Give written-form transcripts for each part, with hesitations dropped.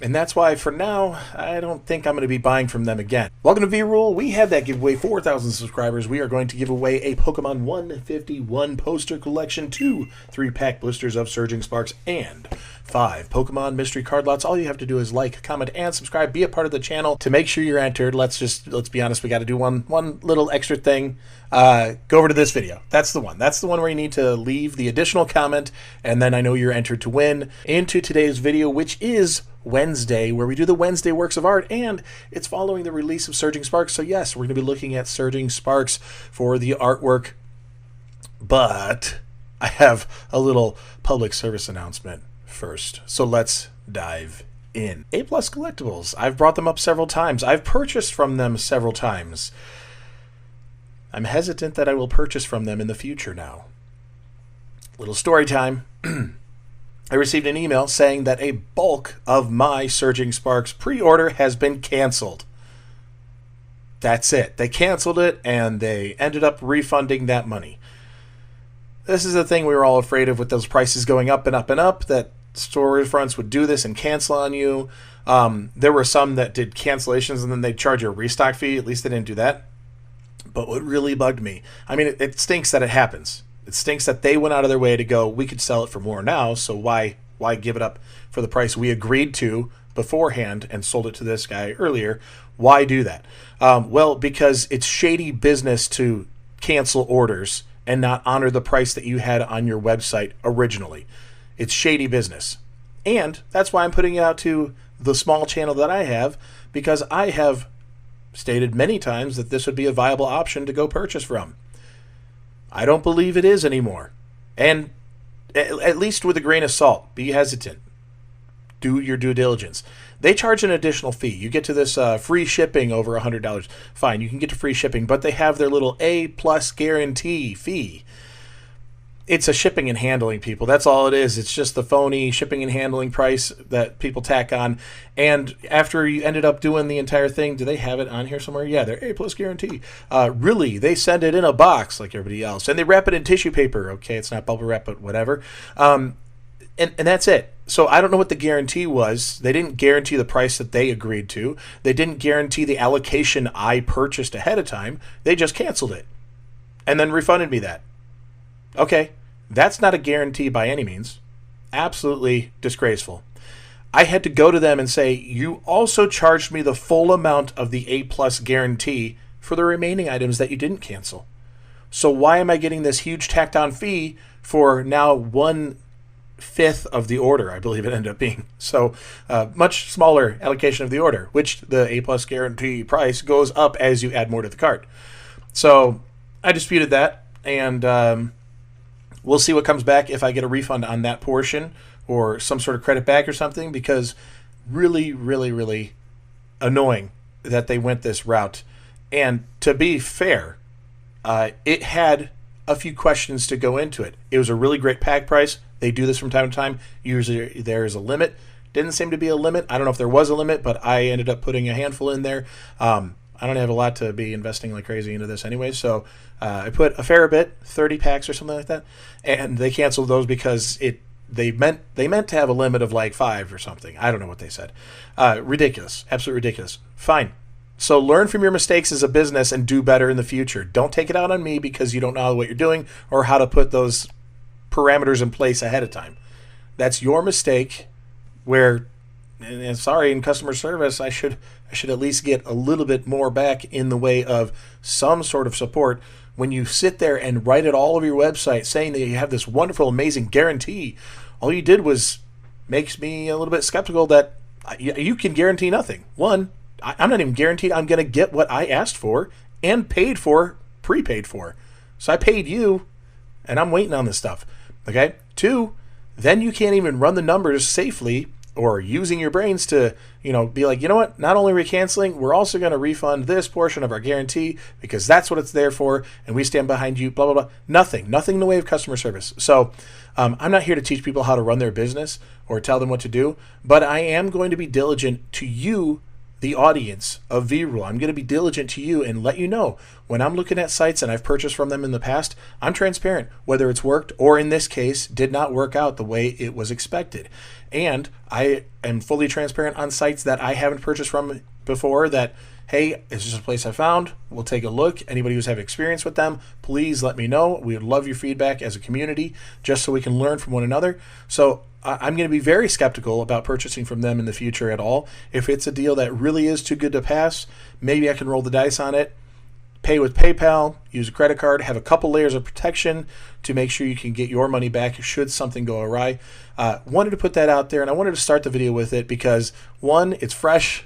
And that's why, for now, I don't think I'm going to be buying from them again. Welcome to V-Rule. We have that giveaway, 4,000 subscribers. We are going to give away a Pokemon 151 poster collection, 2 3-pack blisters of Surging Sparks, and 5 Pokemon mystery card lots. All you have to do is like, comment, and subscribe. Be a part of the channel to make sure you're entered. Let's be honest. We got to do one little extra thing. Go over to this video. That's the one. That's the one where you need to leave the additional comment, and then I know you're entered to win into today's video, which is Wednesday, where we do the Wednesday works of art, and it's following the release of Surging Sparks. So yes, we're going to be looking at Surging Sparks for the artwork, but I have a little public service announcement first. So let's dive in. A+ Collectibles. I've brought them up several times. I've purchased from them several times. I'm hesitant that I will purchase from them in the future now. Little story time. I received an email saying that a bulk of my Surging Sparks pre-order has been canceled. That's it. They canceled it, and they ended up refunding that money. This is the thing we were all afraid of with those prices going up and up and up, that storefronts would do this and cancel on you. There were some that did cancellations, and then they'd charge you a restock fee. At least they didn't do that. But what really bugged me, I mean, it stinks that it happens. It stinks that they went out of their way to go, we could sell it for more now, so why give it up for the price we agreed to beforehand and sold it to this guy earlier? Why do that? Well, because it's shady business to cancel orders and not honor the price that you had on your website originally. It's shady business. And that's why I'm putting it out to the small channel that I have, because I have stated many times that this would be a viable option to go purchase from. I don't believe it is anymore. And at least with a grain of salt, be hesitant. Do your due diligence. They charge an additional fee. You get to this free shipping over $100. Fine, you can get to free shipping, but they have their little A+ guarantee fee. It's a shipping and handling, people. That's all it is. It's just the phony shipping and handling price that people tack on. And after you ended up doing the entire thing, do they have it on here somewhere? Yeah, they're A+ guarantee. Really, they send it in a box like everybody else. And they wrap it in tissue paper. Okay, it's not bubble wrap, but whatever. And that's it. So I don't know what the guarantee was. They didn't guarantee the price that they agreed to. They didn't guarantee the allocation I purchased ahead of time. They just canceled it and then refunded me that. Okay, that's not a guarantee by any means. Absolutely disgraceful. I had to go to them and say, you also charged me the full amount of the A+ guarantee for the remaining items that you didn't cancel. So why am I getting this huge tacked on fee for now 1/5 of the order, I believe it ended up being. So much smaller allocation of the order, which the A+ guarantee price goes up as you add more to the cart. So I disputed that, and we'll see what comes back if I get a refund on that portion or some sort of credit back or something, because really, really, really annoying that they went this route. And to be fair, it had a few questions to go into it. It was a really great pack price. They do this from time to time. Usually there is a limit. Didn't seem to be a limit. I don't know if there was a limit, but I ended up putting a handful in there. I don't have a lot to be investing like crazy into this anyway, so I put a fair bit, 30 packs or something like that, and they canceled those because they meant to have a limit of like 5 or something. I don't know what they said. Ridiculous, absolutely ridiculous. Fine. So learn from your mistakes as a business and do better in the future. Don't take it out on me because you don't know what you're doing or how to put those parameters in place ahead of time. That's your mistake. Where, and sorry, in customer service, I should at least get a little bit more back in the way of some sort of support. When you sit there and write it all over your website saying that you have this wonderful, amazing guarantee, all you did was makes me a little bit skeptical that you can guarantee nothing. One, I'm not even guaranteed I'm going to get what I asked for and paid for, prepaid for. So I paid you, and I'm waiting on this stuff. Okay? 2, then you can't even run the numbers safely or using your brains to, be like, you know what, not only are we canceling, we're also going to refund this portion of our guarantee because that's what it's there for, and we stand behind you, blah, blah, blah. Nothing in the way of customer service. So I'm not here to teach people how to run their business or tell them what to do, but I am going to be diligent to you, the audience of V-Rule. I'm going to be diligent to you and let you know when I'm looking at sites and I've purchased from them in the past, I'm transparent, whether it's worked or in this case, did not work out the way it was expected. And I am fully transparent on sites that I haven't purchased from before that, hey, it's just a place I found. We'll take a look. Anybody who's had experience with them, please let me know. We would love your feedback as a community just so we can learn from one another. So I'm going to be very skeptical about purchasing from them in the future at all. If it's a deal that really is too good to pass, maybe I can roll the dice on it, pay with PayPal, use a credit card, have a couple layers of protection to make sure you can get your money back should something go awry. Wanted to put that out there, and I wanted to start the video with it because, one, it's fresh,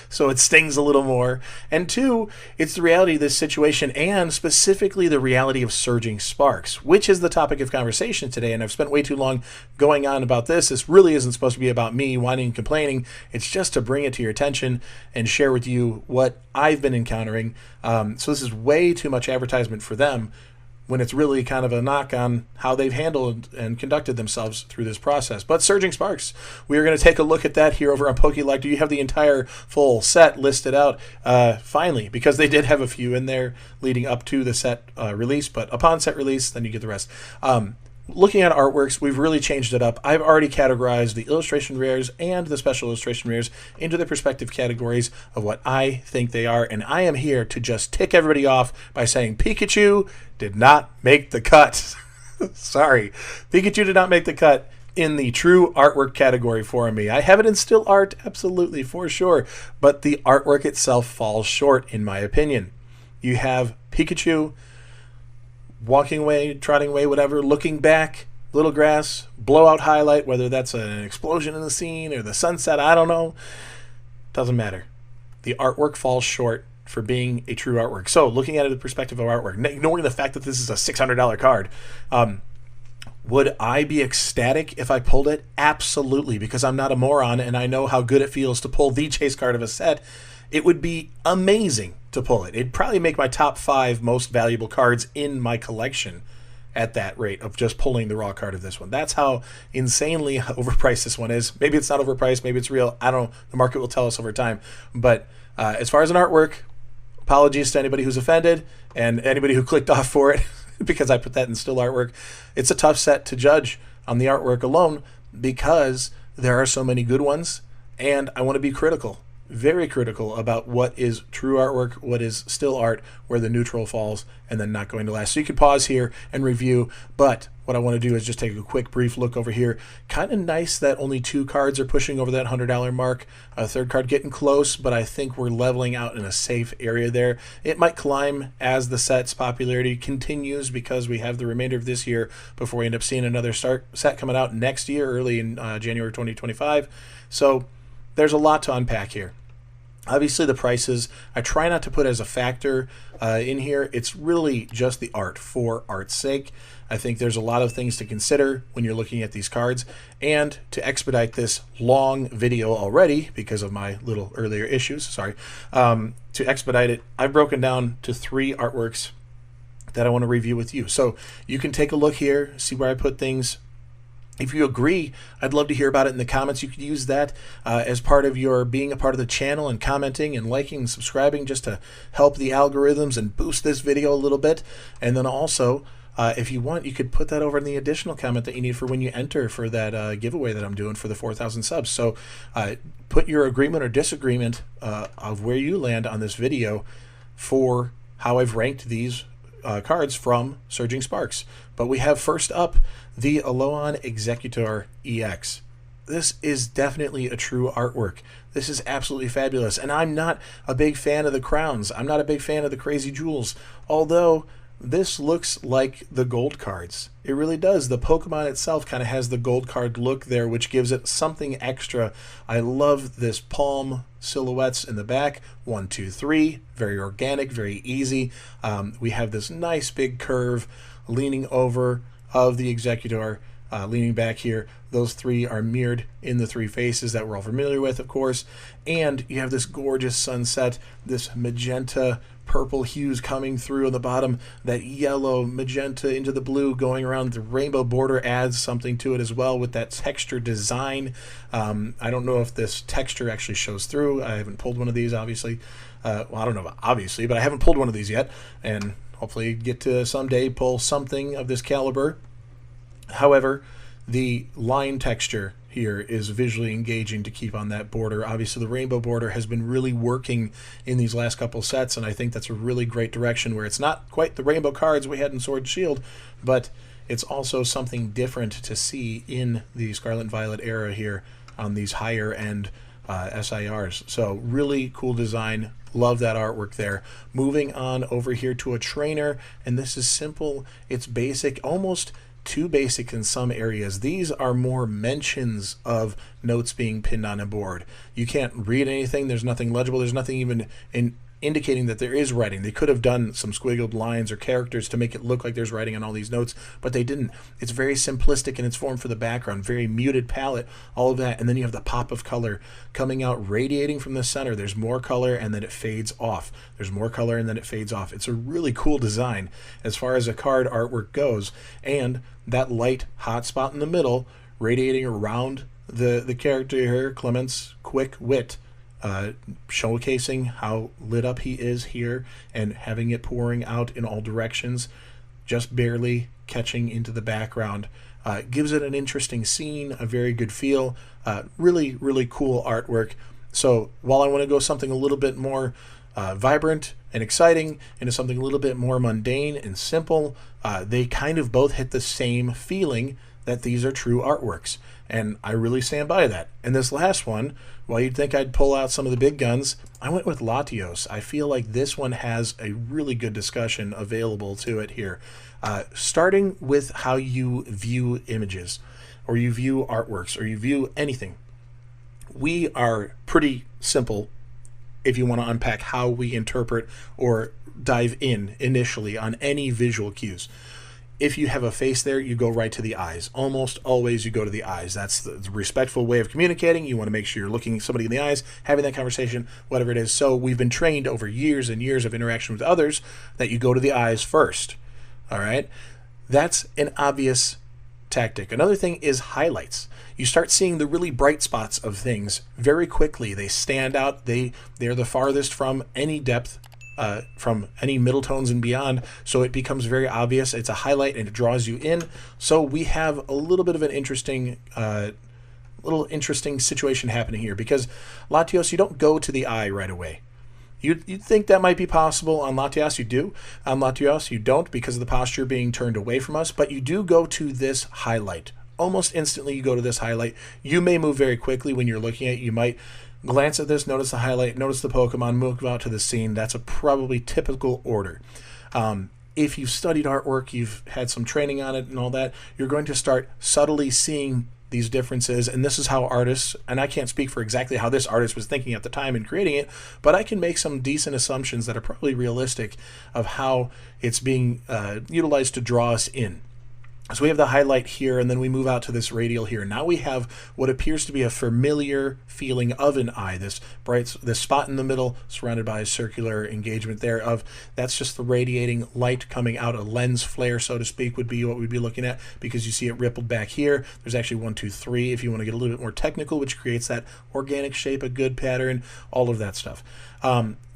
so it stings a little more, and two, it's the reality of this situation, and specifically the reality of surging sparks, which is the topic of conversation today. And I've spent way too long going on about this. This really isn't supposed to be about me whining and complaining. It's just to bring it to your attention and share with you what I've been encountering. So this is way too much advertisement for them, when it's really kind of a knock on how they've handled and conducted themselves through this process. But surging sparks, we are going to take a look at that here over on PokeLike. Do you have the entire full set listed out finally? Because they did have a few in there leading up to the set release, but upon set release, then you get the rest. Looking at artworks, we've really changed it up. I've already categorized the illustration rares and the special illustration rares into the respective categories of what I think they are, and I am here to just tick everybody off by saying Pikachu did not make the cut. Sorry, Pikachu did not make the cut in the true artwork category for me. I have it in still art, absolutely, for sure, but the artwork itself falls short, in my opinion. You have Pikachu walking away, trotting away, whatever, looking back, little grass, blowout highlight, whether that's an explosion in the scene or the sunset, I don't know. Doesn't matter. The artwork falls short for being a true artwork. So looking at it in the perspective of artwork, ignoring the fact that this is a $600 card, would I be ecstatic if I pulled it? Absolutely, because I'm not a moron and I know how good it feels to pull the chase card of a set. It would be amazing to pull it. It'd probably make my top 5 most valuable cards in my collection at that rate of just pulling the raw card of this one. That's how insanely overpriced this one is. Maybe it's not overpriced, maybe it's real. I don't know. The market will tell us over time. But as far as an artwork, apologies to anybody who's offended and anybody who clicked off for it because I put that in still artwork. It's a tough set to judge on the artwork alone because there are so many good ones, and I want to be critical. Very critical about what is true artwork, what is still art, where the neutral falls, and then not going to last. So you can pause here and review, but what I want to do is just take a quick brief look over here. Kind of nice that only 2 cards are pushing over that $100 mark. A third card getting close, but I think we're leveling out in a safe area there. It might climb as the set's popularity continues because we have the remainder of this year before we end up seeing another set coming out next year, early in January 2025. So there's a lot to unpack here. Obviously, the prices, I try not to put as a factor in here. It's really just the art for art's sake. I think there's a lot of things to consider when you're looking at these cards. And to expedite this long video already, because of my little earlier issues, sorry, to expedite it, I've broken down to 3 artworks that I want to review with you. So you can take a look here, see where I put things. If you agree, I'd love to hear about it in the comments. You could use that as part of your being a part of the channel and commenting and liking and subscribing just to help the algorithms and boost this video a little bit. And then also, if you want, you could put that over in the additional comment that you need for when you enter for that giveaway that I'm doing for the 4,000 subs. So put your agreement or disagreement of where you land on this video for how I've ranked these cards from Surging Sparks. But we have first up the Alolan Exeggutor EX. This is definitely a true artwork. This is absolutely fabulous. And I'm not a big fan of the crowns. I'm not a big fan of the crazy jewels. Although this looks like the gold cards. It really does. The Pokemon itself kind of has the gold card look there, which gives it something extra. I love this palm silhouettes in the back. 1, 2, 3. Very organic, very easy. We have this nice big curve leaning over of the Exeggutor. leaning back here. Those three are mirrored in the three faces that we're all familiar with, of course. And you have this gorgeous sunset, this magenta purple hues coming through on the bottom, that yellow, magenta into the blue going around. The rainbow border adds something to it as well with that texture design. I don't know if this texture actually shows through. I haven't pulled one of these, obviously. Well, I don't know about obviously, but I haven't pulled one of these yet, and hopefully get to someday pull something of this caliber. However, the line texture here is visually engaging to keep on that border. Obviously, the rainbow border has been really working in these last couple sets, and I think that's a really great direction where it's not quite the rainbow cards we had in Sword and Shield, but it's also something different to see in the Scarlet and Violet era here on these higher end SIRs. So really cool design. Love that artwork there. Moving on over here to a trainer, and this is simple. It's basic, almost too basic in some areas. These are more mentions of notes being pinned on a board. You can't read anything. There's nothing legible. There's nothing even indicating that there is writing. They could have done some squiggled lines or characters to make it look like there's writing on all these notes, but they didn't. It's very simplistic in its form for the background, very muted palette, all of that, and then you have the pop of color coming out, radiating from the center. There's more color, and then it fades off. There's more color, and then it fades off. It's a really cool design as far as a card artwork goes, and that light hot spot in the middle, radiating around the character here, Clement's quick wit, showcasing how lit up he is here and having it pouring out in all directions, just barely catching into the background. Gives it an interesting scene, a very good feel, really, really cool artwork. So while I want to go something a little bit more vibrant and exciting into something a little bit more mundane and simple, they kind of both hit the same feeling that these are true artworks, and I really stand by that. And this last one, while you'd think I'd pull out some of the big guns, I went with Latios. I feel like this one has a really good discussion available to it here. Starting with how you view images, or you view artworks, or you view anything. We are pretty simple if you want to unpack how we interpret or dive in initially on any visual cues. If you have a face there, you go right to the eyes. Almost always you go to the eyes. That's the respectful way of communicating. You want to make sure you're looking somebody in the eyes, having that conversation, whatever it is. So we've been trained over years and years of interaction with others that you go to the eyes first. All right? That's an obvious tactic. Another thing is highlights. You start seeing the really bright spots of things very quickly. They stand out. They're the farthest from any depth, from any middle tones and beyond, so it becomes very obvious. It's a highlight and it draws you in. So we have a little bit of an interesting situation happening here, because Latios, you don't go to the eye right away. You'd think that might be possible on Latios. You do. On Latios, you don't, because of the posture being turned away from us, but you do go to this highlight. Almost instantly you go to this highlight. You may move very quickly when you're looking at it. You might glance at this, notice the highlight, notice the Pokemon, move out to the scene. That's a probably typical order. If you've studied artwork, you've had some training on it and all that, you're going to start subtly seeing these differences, and this is how artists, and I can't speak for exactly how this artist was thinking at the time in creating it, but I can make some decent assumptions that are probably realistic of how it's being utilized to draw us in. So we have the highlight here, and then we move out to this radial here. Now we have what appears to be a familiar feeling of an eye, this spot in the middle surrounded by a circular engagement there of, that's just the radiating light coming out. A lens flare, so to speak, would be what we'd be looking at, because you see it rippled back here. There's actually 1, 2, 3 if you want to get a little bit more technical, which creates that organic shape, a good pattern, all of that stuff.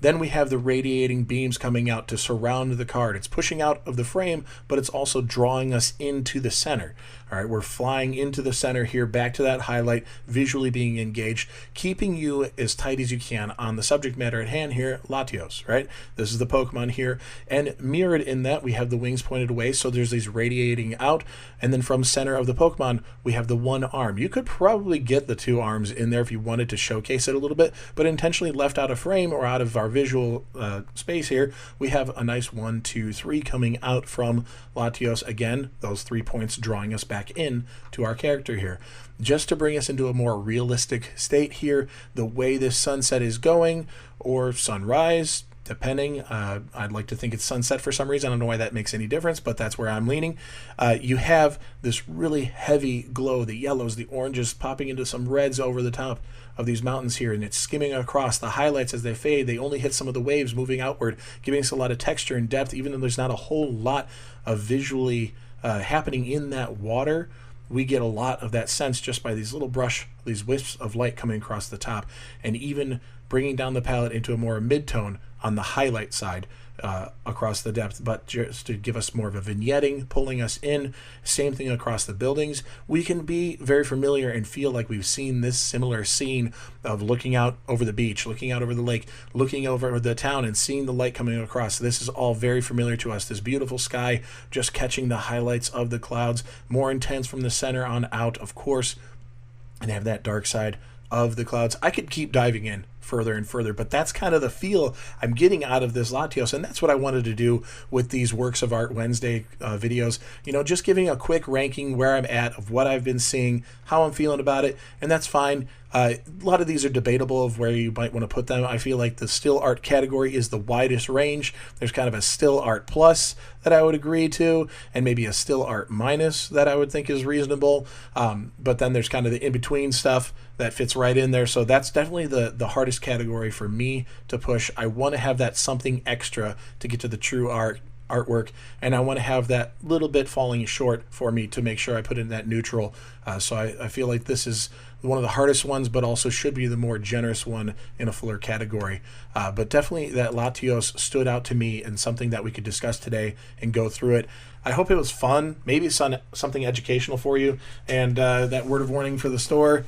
Then we have the radiating beams coming out to surround the card. It's pushing out of the frame, but it's also drawing us into the center. All right, we're flying into the center here, back to that highlight, visually being engaged, keeping you as tight as you can on the subject matter at hand here, Latios, right? This is the Pokemon here, and mirrored in that, we have the wings pointed away, so there's these radiating out, and then from center of the Pokemon, we have the one arm. You could probably get the 2 arms in there if you wanted to showcase it a little bit, but intentionally left out of frame or out of our visual space here, we have a nice 1, 2, 3 coming out from Latios. Again, those 3 points drawing us back in to our character here, just to bring us into a more realistic state here. The way this sunset is going, or sunrise, depending. I'd like to think it's sunset for some reason. I don't know why that makes any difference, but that's where I'm leaning. You have this really heavy glow, the yellows, the oranges popping into some reds over the top of these mountains here, and it's skimming across. The highlights as they fade, they only hit some of the waves moving outward, giving us a lot of texture and depth, even though there's not a whole lot of visually happening in that water. We get a lot of that sense just by these little these wisps of light coming across the top, and even bringing down the palette into a more mid-tone on the highlight side across the depth, but just to give us more of a vignetting, pulling us in. Same thing across the buildings. We can be very familiar and feel like we've seen this similar scene of looking out over the beach, looking out over the lake, looking over the town and seeing the light coming across. This is all very familiar to us. This beautiful sky, just catching the highlights of the clouds, more intense from the center on out, of course, and have that dark side of the clouds. I could keep diving in further and further, but that's kind of the feel I'm getting out of this Latios, and that's what I wanted to do with these Works of Art Wednesday videos. Just giving a quick ranking where I'm at, of what I've been seeing, how I'm feeling about it, and that's fine. A lot of these are debatable of where you might want to put them. I feel like the still art category is the widest range. There's kind of a still art plus that I would agree to, and maybe a still art minus that I would think is reasonable. But then there's kind of the in-between stuff that fits right in there. So that's definitely the hardest category for me to push. I want to have that something extra to get to the true artwork, and I want to have that little bit falling short for me to make sure I put in that neutral. So I feel like this is one of the hardest ones, but also should be the more generous one in a fuller category. But definitely that Latios stood out to me, and something that we could discuss today and go through it. I hope it was fun, maybe something educational for you. And that word of warning for the store,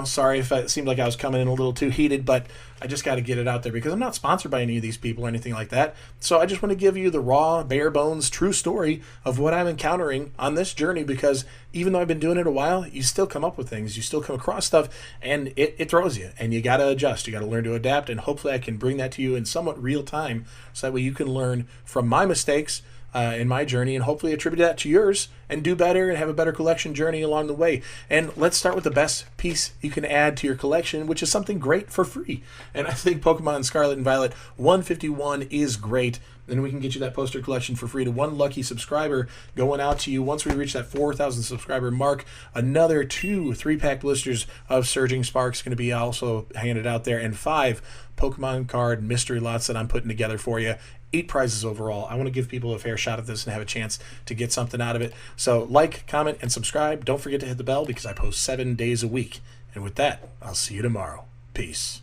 sorry if it seemed like I was coming in a little too heated, but I just got to get it out there because I'm not sponsored by any of these people or anything like that. So I just want to give you the raw, bare bones, true story of what I'm encountering on this journey, because even though I've been doing it a while, you still come up with things, you still come across stuff, and it throws you, and you got to adjust, you got to learn to adapt, and hopefully I can bring that to you in somewhat real time, so that way you can learn from my mistakes in my journey, and hopefully attribute that to yours and do better and have a better collection journey along the way. And let's start with the best piece you can add to your collection, which is something great for free. And I think Pokemon Scarlet and Violet 151 is great. And we can get you that poster collection for free to one lucky subscriber, going out to you once we reach that 4,000 subscriber mark. Another 2 3-pack blisters of Surging Sparks going to be also handed out there, and 5 Pokemon card mystery lots that I'm putting together for you. 8 prizes overall. I want to give people a fair shot at this and have a chance to get something out of it. So like, comment, and subscribe. Don't forget to hit the bell, because I post 7 days a week. And with that, I'll see you tomorrow. Peace.